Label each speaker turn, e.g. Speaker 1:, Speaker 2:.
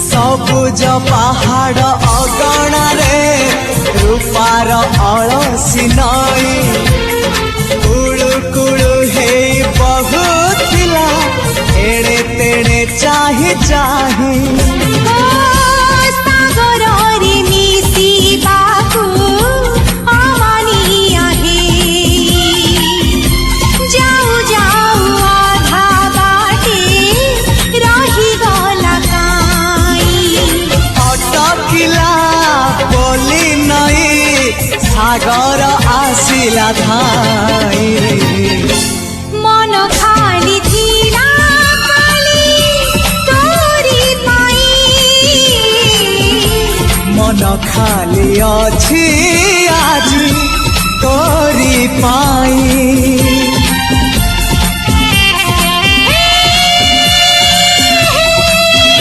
Speaker 1: सबुज पहाड़ अगणारे रूपार अलसी नई कुळु कुळु हे बहुथिला एड़े तेड़े चाही चाही सागर आसिला धाई
Speaker 2: मन खाली थिला खाली तोरी पाई
Speaker 1: मन खाली अछि आज तोरी पाई।